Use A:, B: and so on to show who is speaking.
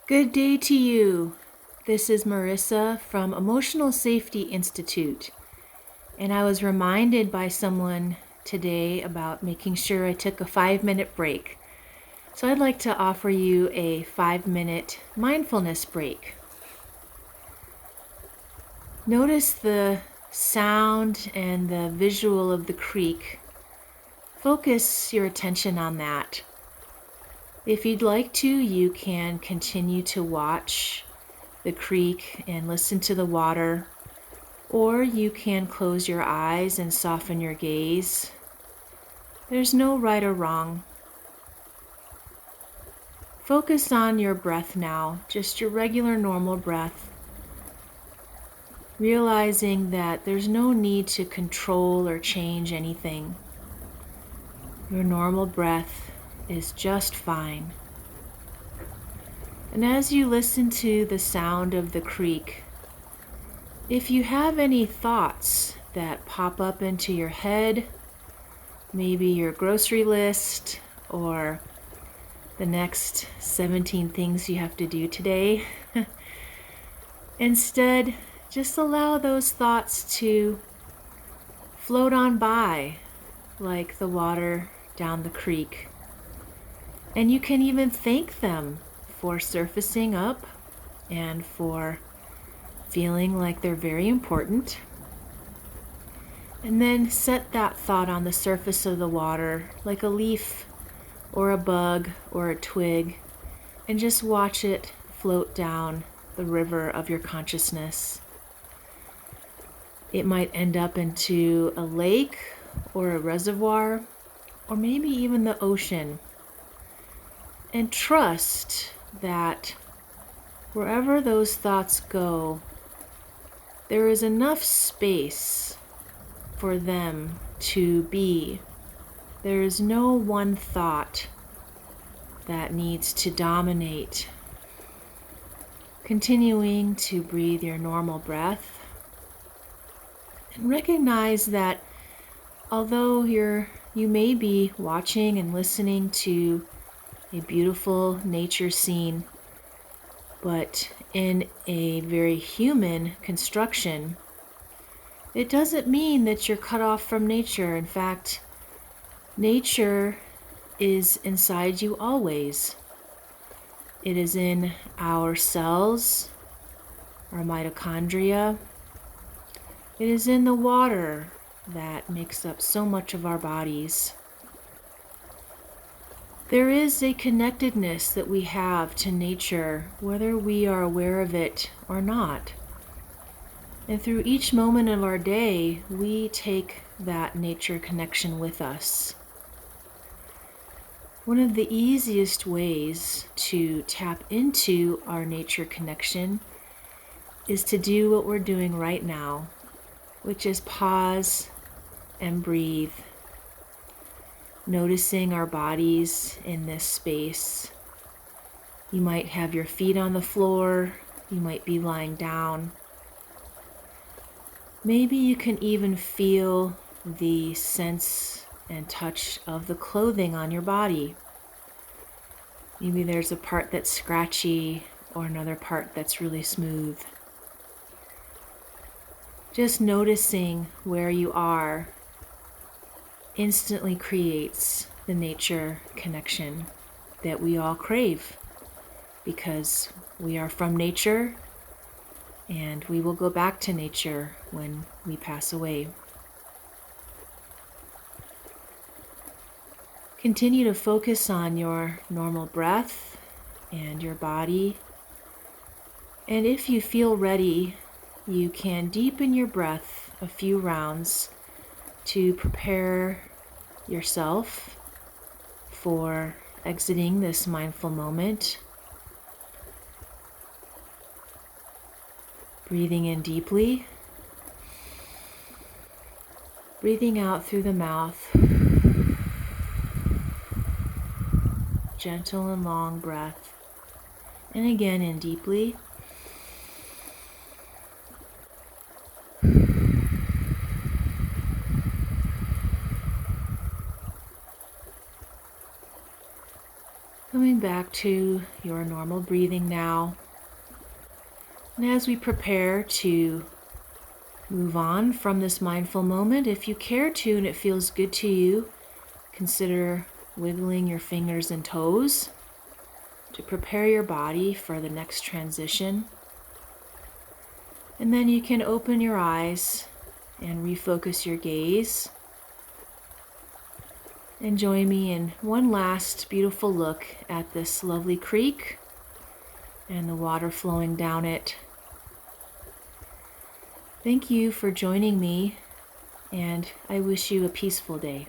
A: Good day to you. This is Marissa from Emotional Safety Institute, and I was reminded by someone today about making sure I took a 5-minute break. So I'd like to offer you a 5-minute mindfulness break. Notice the sound and the visual of the creek. Focus your attention on that. If you'd like to, you can continue to watch the creek and listen to the water, or you can close your eyes and soften your gaze. There's no right or wrong. Focus on your breath now, just your regular normal breath, realizing that there's no need to control or change anything. Your normal breath is just fine. And as you listen to the sound of the creek, if you have any thoughts that pop up into your head, maybe your grocery list or the next 17 things you have to do today, instead, just allow those thoughts to float on by like the water down the creek. And you can even thank them for surfacing up and for feeling like they're very important. And then set that thought on the surface of the water like a leaf or a bug or a twig, and just watch it float down the river of your consciousness. It might end up into a lake or a reservoir, or maybe even the ocean. And trust that wherever those thoughts go, there is enough space for them to be. There is no one thought that needs to dominate. Continuing to breathe your normal breath, and recognize that although you may be watching and listening to a beautiful nature scene, but in a very human construction, it doesn't mean that you're cut off from nature. In fact, nature is inside you always. It is in our cells, our mitochondria. It is in the water that makes up so much of our bodies. There is a connectedness that we have to nature, whether we are aware of it or not. And through each moment of our day, we take that nature connection with us. One of the easiest ways to tap into our nature connection is to do what we're doing right now, which is pause and breathe. Noticing our bodies in this space. You might have your feet on the floor, you might be lying down. Maybe you can even feel the sense and touch of the clothing on your body. Maybe there's a part that's scratchy or another part that's really smooth. Just noticing where you are instantly creates the nature connection that we all crave, because we are from nature and we will go back to nature when we pass away. Continue to focus on your normal breath and your body, and if you feel ready, you can deepen your breath a few rounds to prepare yourself for exiting this mindful moment. Breathing in deeply, breathing out through the mouth. Gentle and long breath. And again in deeply. Coming back to your normal breathing now. And as we prepare to move on from this mindful moment, if you care to and it feels good to you, consider wiggling your fingers and toes to prepare your body for the next transition. And then you can open your eyes and refocus your gaze. And join me in one last beautiful look at this lovely creek and the water flowing down it. Thank you for joining me, and I wish you a peaceful day.